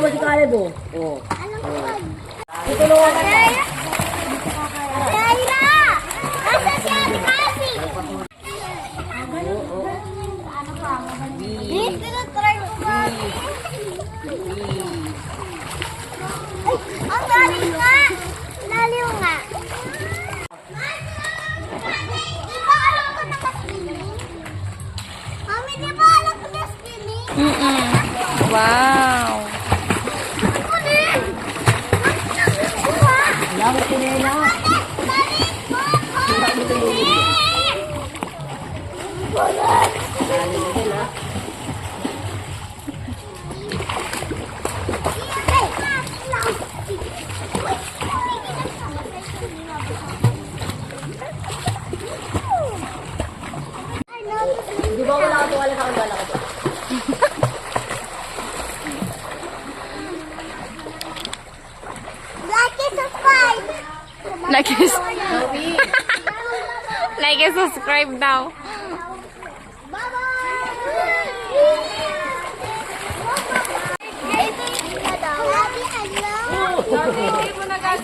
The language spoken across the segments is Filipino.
mo si Caleb, oh. Oo. Tutulungan ka na. Kaya! Asa si Ate Cassie? Try mo ba? Ay, ang lalim nga! Lalim nga! Di ba alam ko na ka-spinning? Mami, di ba alam ko na spinning? Wow! Ako din! Wala mo tinela. Di ba wala ka tuwala sa kandala ko? Like and subscribe! Like and subscribe daw.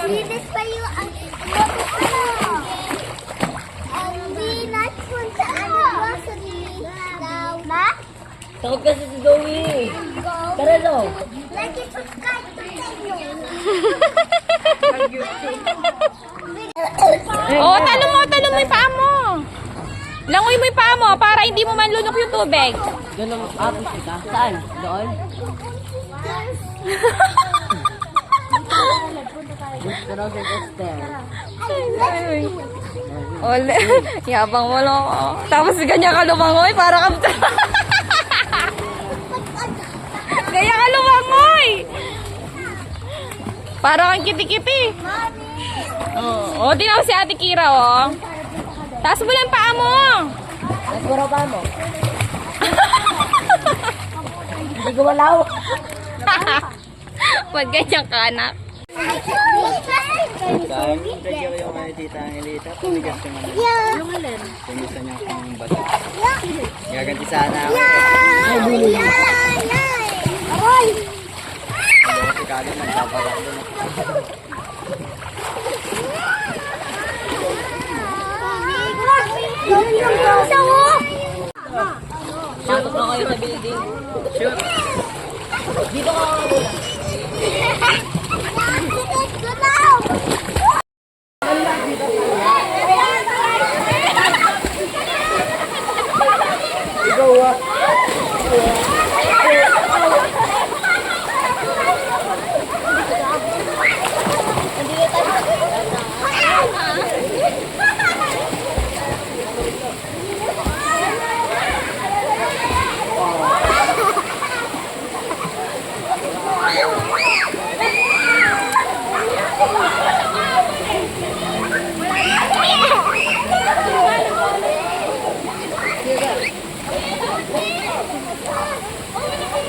This pa yung hindi napunta ano grocery daw. Ma? Takot kasi si Zoe. Tara, Zoe. Like and subscribe to Oo, talong mo yung paa mo. Langoy mo yung paa mo para hindi mo manlunok yung tubig. Doon ang apos kita. Saan? Doon? Pero sa Esther. Ole, yabang mo lang ako. Tapos ganyan ka lumangoy para ka... Ganyan ka lumangoy! Para kang kiti-kiti. Oo, tingnan mo si Ate Kira, oh. Taas mo lang paa mo. Nagpuro pa mo. Hindi ko walaw. Wag ganyan ka, anak. Dahil medyo yung mga tita Angelita, tumigas yung ano. Yung alin? Tumisa niya akong bato. Gaganti sana ako. Aroy! Si Kali nagpaparak doon. Pasok na kayo sa building. Shoot! Dito ka muna. Ikaw ah!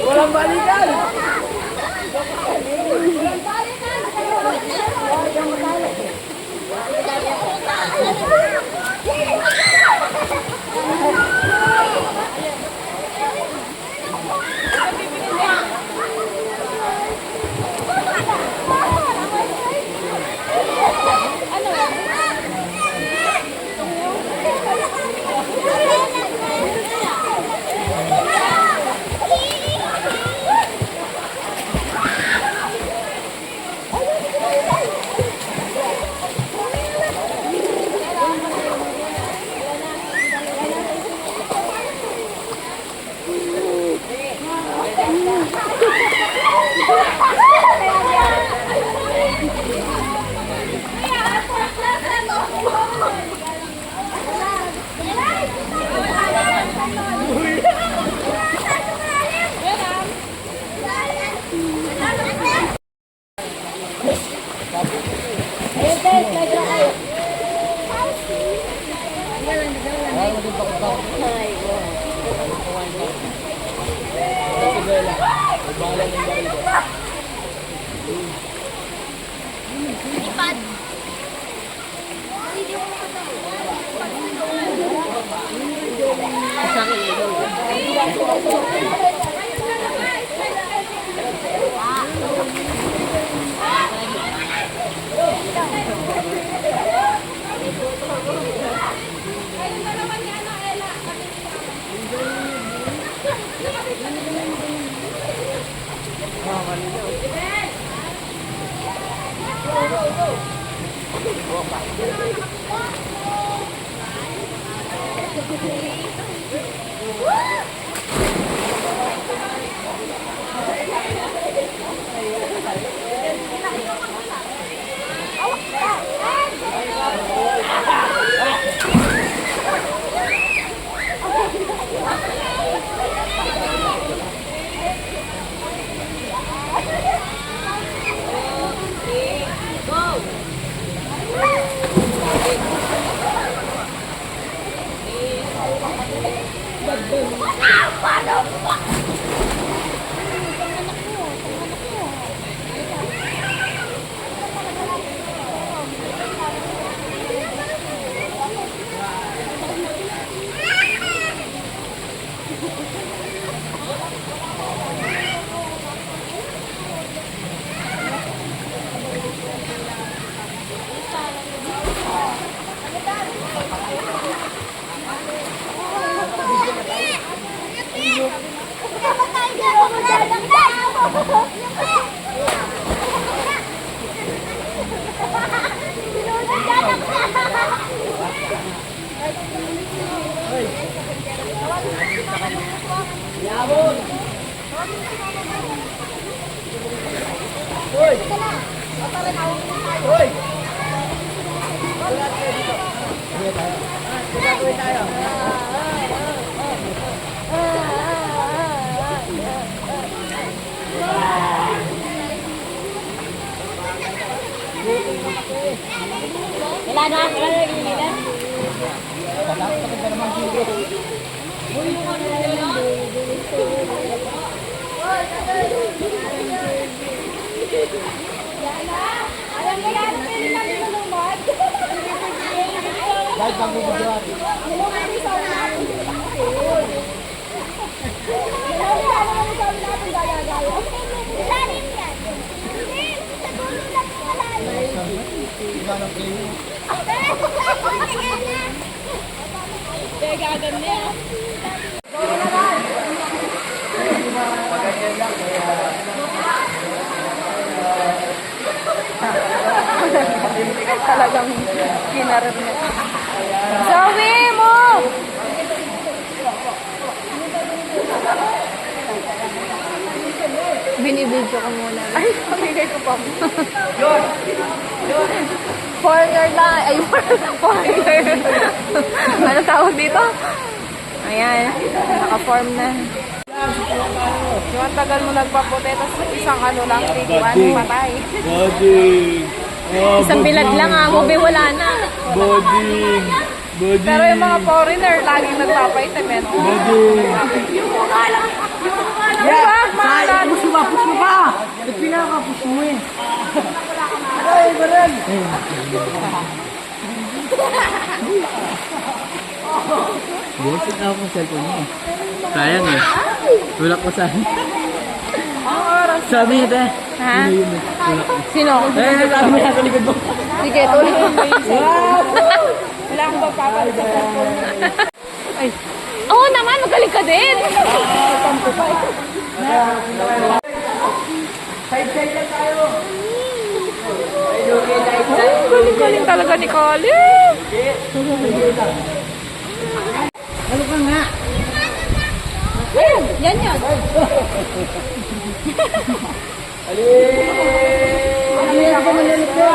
Walang balikan! Wala na, wala na giliran. Talagang kinarap niya. Zoe mo! Binibidyo ko muna. Ay, pamigay ko pa. Foreigner na. Ay, foreigner. Ano tawag dito? Ayan, naka-form na. Yung tagal mo nagpaputi, tapos isang ano lang, tiguan, patay. Boding. Oh, Isang bilad lang ah, Mobe wala na. Boding. Boding. Pero yung mga foreigner, laging nagpapaitim, eh. No? Boding. Bag, mahalan! Push mo pa! Pinaka-push mo eh. Ay, baran! Busit na ako ng cellphone mo. Sayang eh. Wala ko saan. Sabi niya tayo. Ha? Yun eh. Wala ko. Sino? Eh, sabi niya sa likod mo. Sige, tuloy mo. Wala akong papapalit sa cellphone. Ay. Oo naman, magaling ka din. Side-side lang tayo. Galing talaga ni Kali. Ano ka nga? Yan yan. Ali ako malilit ka.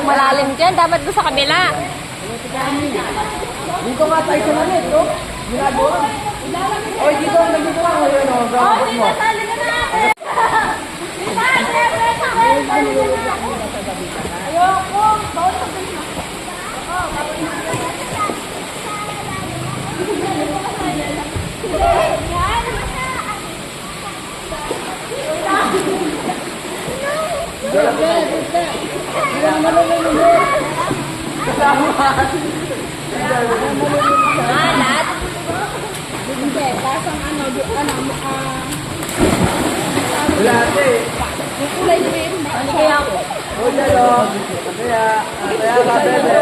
Malalim dyan, dapat doon sa kabila. Dito nga tayo sa lalit, no? Ginagawa. Oy, dito ang nagagawa ko yun, no? Gawin mo. Malat. Wala ate. Ano kaya ako? O, dalo. Kaya ka, bebe.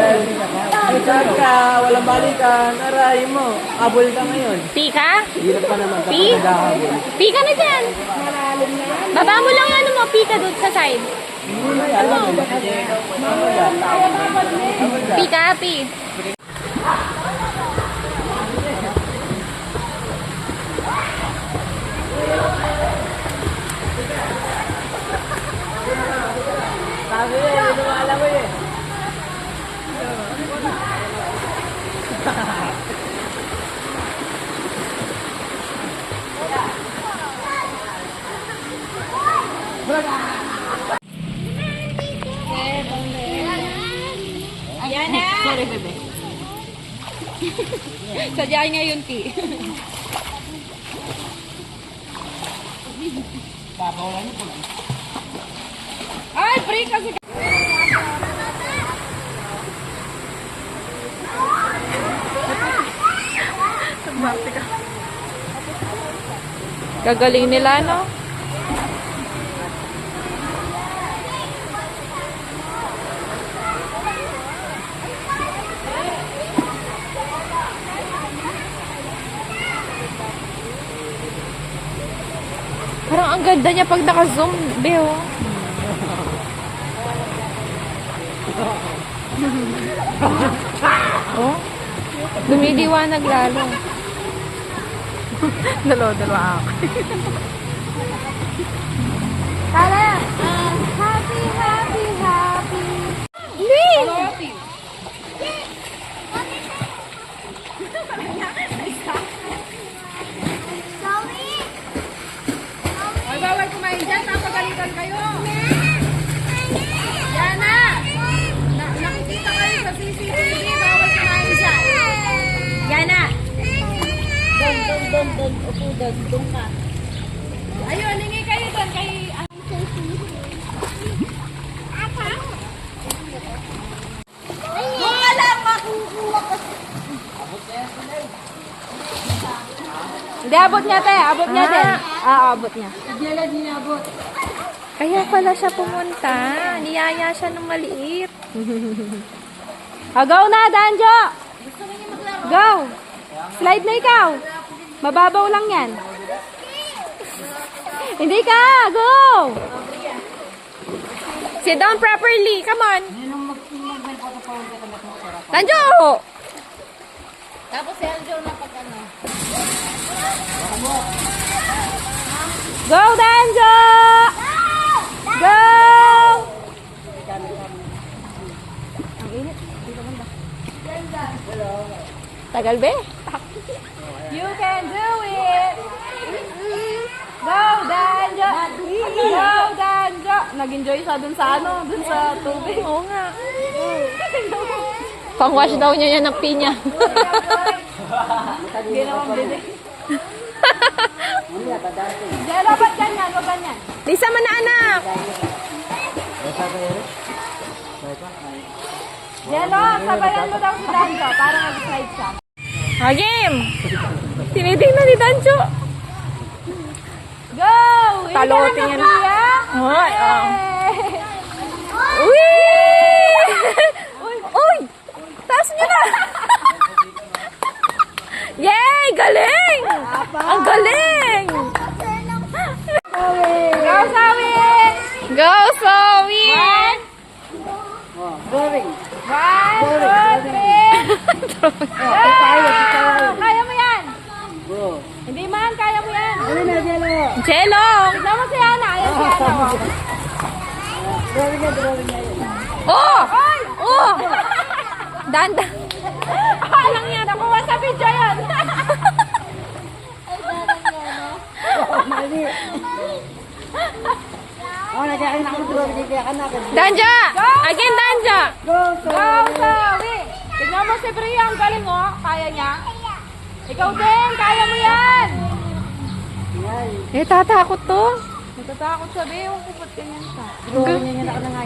Saan ka? Walang balikan. Aray mo. Abol ka ngayon. Pika? Hirap pa naman Pi? kapag naghahabol. Pika na dyan. Baba mo lang ano mo, pika doon sa side. Pika, pi. Sabi eh, hindi mo alam mo eh. Ayan na. Sorry, bebe. Sadya niya yun, Ti. Ay, break kasi. Gagaling nila, no? Parang ang ganda niya pag naka-zoom, Beo. Oh, dumidiwanag lalo. Dalawa ako. Tara! Happy, happy, happy! Lee! Sorry! Ay, bawal kumain dyan. Napagalitan kayo. Yan na. Nakikita kayo sa CCTV. Bawal kumain dyan. Yan na. Doon. Upo doon ka. Ayun, hingi kayo doon kay... Wala makukuha ko. Hindi, abot niya, te. Abot niya din. Abot niya. Kaya pala siya pumunta. Niyaya siya ng maliit. Go na, Danjo! Go! Slide na ikaw. Mababaw lang yan. Hindi ka! Go! Sit down properly. Come on. Danjo! Tapos si Aljo na pag ano. Go, Danjo! Go! Ang init. Dito banda. Tagal be? You can do it! Go, Danjo! Go, Danjo! Nag-enjoy siya dun sa ano? Dun sa tubig. Oo nga. Pang-wash daw niya yan ng pinya. Hindi naman bili. Jello, ba't ganyan? Huwag ganyan. Lisa, man na anak! Jello, sabayan mo daw si Danjo para mag-slide siya. Game! Tinitingnan ni Danjo. Go! Talotin yan. Hoy! Uy! Uy! Taas niyo na! Yay! Galing! Ang galing! Go, Sawi! Go, Sawi! Boring. 1, 2, 3! Kaya mo yan! Bro. Hindi man, kaya mo yan! Ano na, Jello? Jello! Tignan mo si Ana. Ayan si Ana. Drawing na yun. Oh! Oh! Danda. Alang yan. Nakuha sa video yan. Mali. Nagkakin ako drawing. Nagkakin ako. Danja! Again, Danja! Go, Go, Sawi! Tignan mo si Bria. Ang galing, oh. Kaya niya. Ikaw din. Kaya mo yan. Tatakot to. Natatakot sabi. Yung kupot ganyan ka.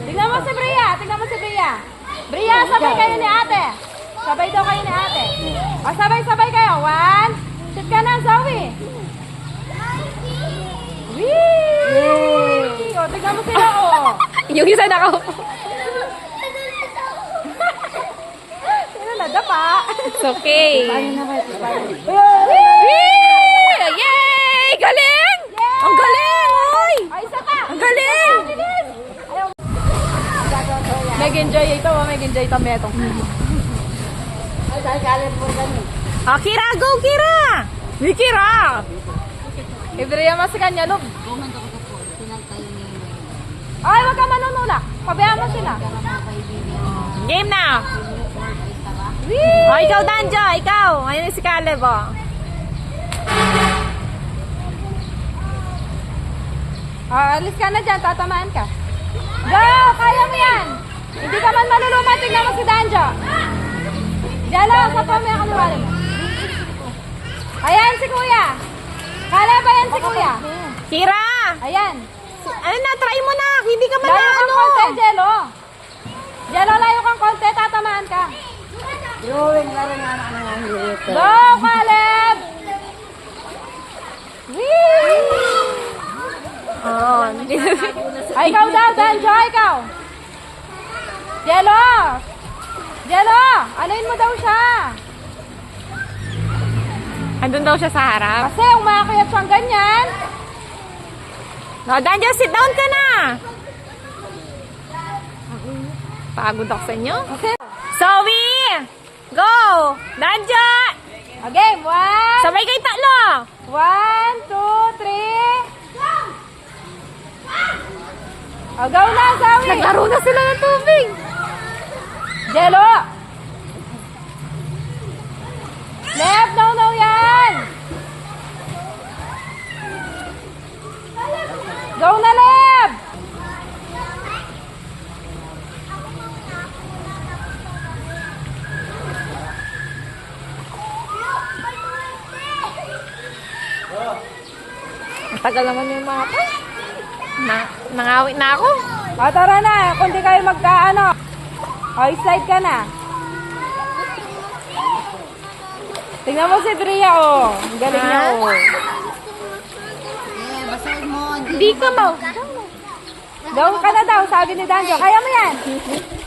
Tignan mo si Bria. Tignan mo si Bria. Bria, sabay kayo ni ate. Sabay daw kayo ni ate. O, sabay-sabay kayo. 1. Sit ka na, Zoe. Whee! O, tignan mo sila, o. Yung isa nakaupo. Sino na? It's okay. Whee! Yay! Galing! Ang galing! Oy! Ay, isa pa! Ang galing! Nag-enjoy ito, nag-enjoy ito, metong. Ah, Kira! Go, Kira! Ni Kira! Ibriya mas kanya, look. Ay, wag ka manunulak. Pabayaan mo sila. Game na! Oh, ikaw, Danjo! Ikaw! Ayun si Caleb, oh. Alis ka na dyan, tatamaan ka. Go! Kaya mo yan! Hindi ka man maluluma, tignan mo si Danjo. Diyan lang, sa pamaya ka luwala mo. Ayan si Kuya. Caleb, ayan si Kuya. Kira! Ayan. Ano na, try mo na! Hindi ka man Layo na, kang ano! konti, Jello. Jello, layo kang konti, tatamaan ka. Drawing na rin anak na ang hihit. Go, Caleb! Whee! Oh, Ay, ikaw daw, Danjo, ikaw. Jello! Jello! Anuin mo daw siya. andun daw siya sa harap. Kasi umakayat siyang ganyan. No, Danjo, sit down ka na! Pagod ako sa inyo. Okay. Zoe! Go! Danjo! Okay, one. Sabay kayo tatlo! 1, 2, 3. Go! Oh, go na, Zoe. Naglaro na sila ng tubig. Jello! Left, no, yan! Go na, Leb! Ang tagal naman yung mapa. Nangawit na ako. O, tara na. Kung di kayo magkaano. O, slide ka na. Tingnan mo si Bria, oh. Ang galing niya, oh. Hindi ka mo. Go ka na daw, sabi ni Danjo. Kaya mo yan.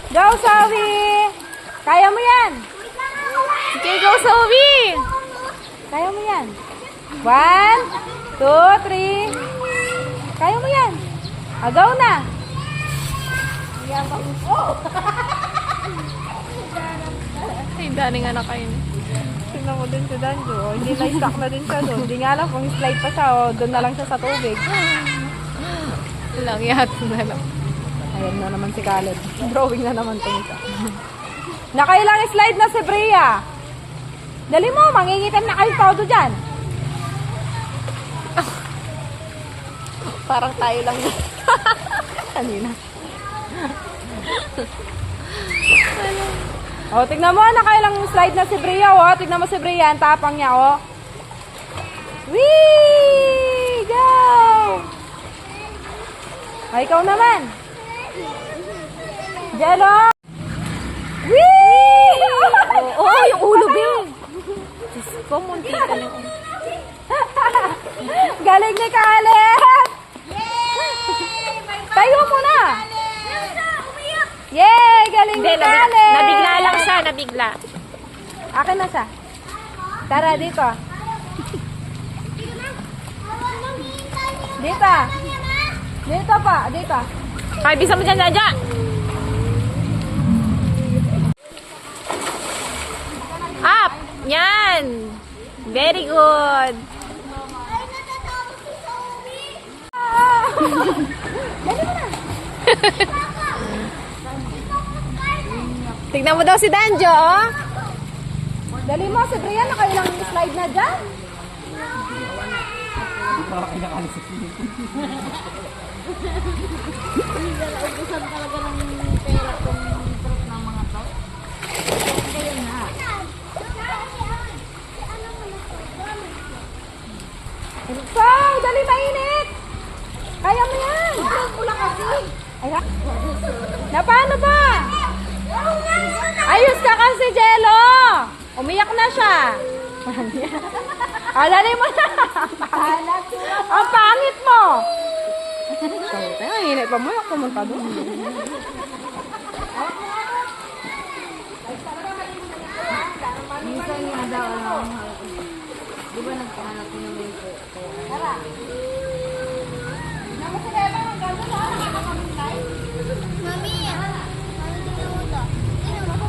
Go, Zoe. Kaya mo yan. Okay, go, Zoe. Kaya mo yan. 1, 2, 3. Kaya mo yan. Agaw na. Ay, daning anak kayo. Tingnan mo din si Danjo. Oh. Hindi na-stuck na din siya doon. Hindi nga alam kung slide pa siya o doon na lang siya sa tubig. Lang yato na lang. Ayan na naman si Caleb. Drawing na naman itong isa. Nakailang slide na si Bria. Dali mo, mangingitim na kayo todo dyan. Parang tayo lang yun. Kanina. O, tignan mo, nakailang slide na si Bria, o. Tignan mo si Bria, ang tapang niya, o. Whee! Go! O, ikaw naman. Jello! Whee! Oo, yung ulo, be. Diyos ko, munti ka lang. Galing ni Caleb! Tayo mo na! Yay! Galing Hindi, ni Caleb! nabigla lang siya, nabigla. Akin na siya. Tara, dito. Dito. Dito pa, dito. Ay, bisa mo dyan, Nadja. Up! Yan! Very good. Tignan mo daw si Danjo, oh. Dali mo, si Brian, nakailang slide na dyan. So, dali mainit. Kaya mo yan. Pula kasi. Ay, na paano ba? Ayos ka kasi, Jello. Umiyak na siya. Dali mo na. Ang pangit mo. Ang init pa mo yung pumunta doon. Di ba nagpahanap niyo yung Tara. Naman si Beba, ang ganda sa nakakapagintay. Mami, mami, tingnan mo to. Tingnan mo.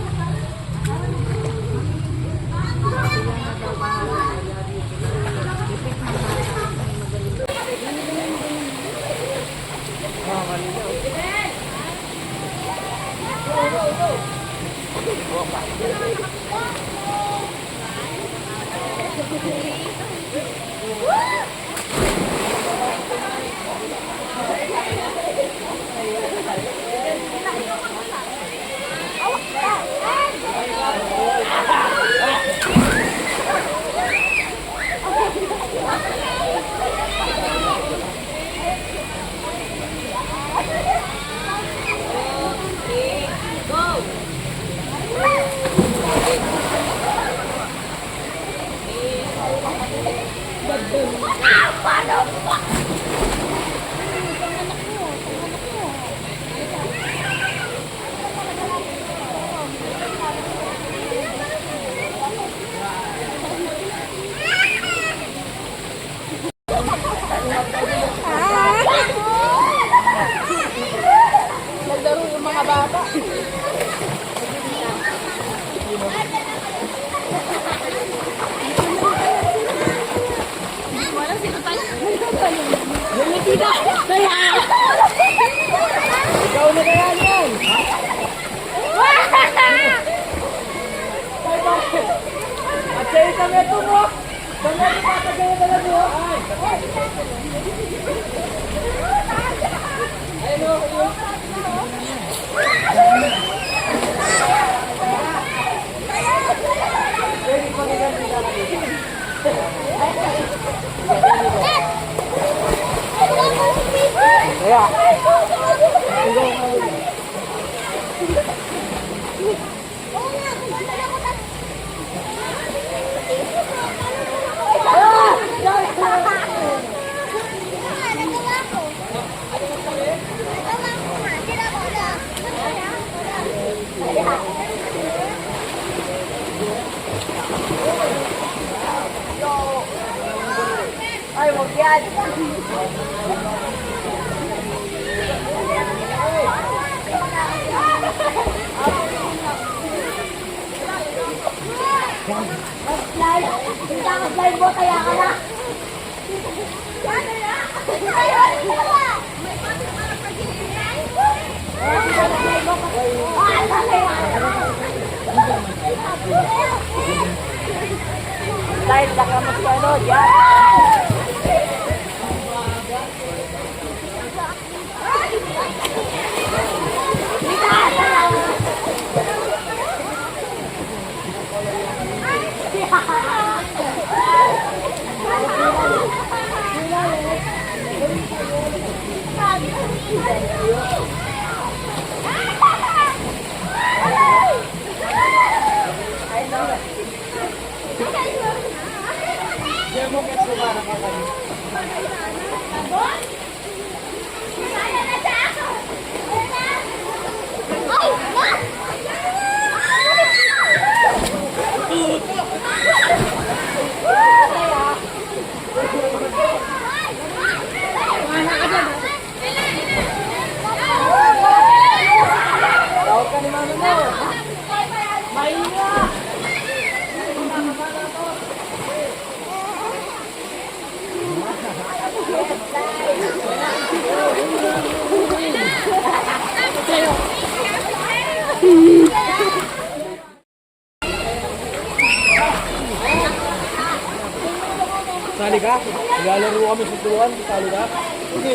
Naglaro yung mga bata. Ikaw na kaya yan! At sa'yo kami ito mo! Kami ito patagay na lang mo! Kaya, Ay, wag yan. Slide mo, kaya ka na. slide na ka mag-ano, yan! Tawag ka ni mama mo! Mahinga! Sali ka? Naglalaro kami sa tuluan. Sali ka? Sige.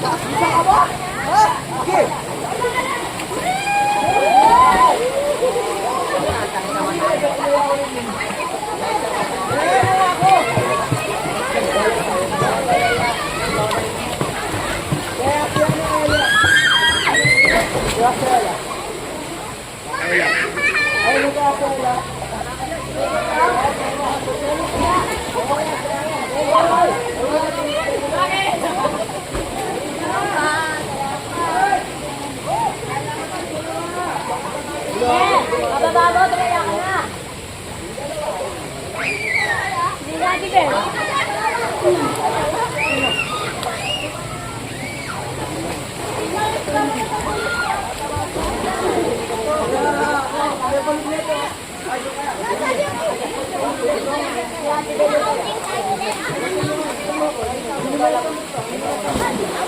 Isa ka ba? Ha? Sige. Bababa mo, tumaya ka na. Hindi natin eh. Ano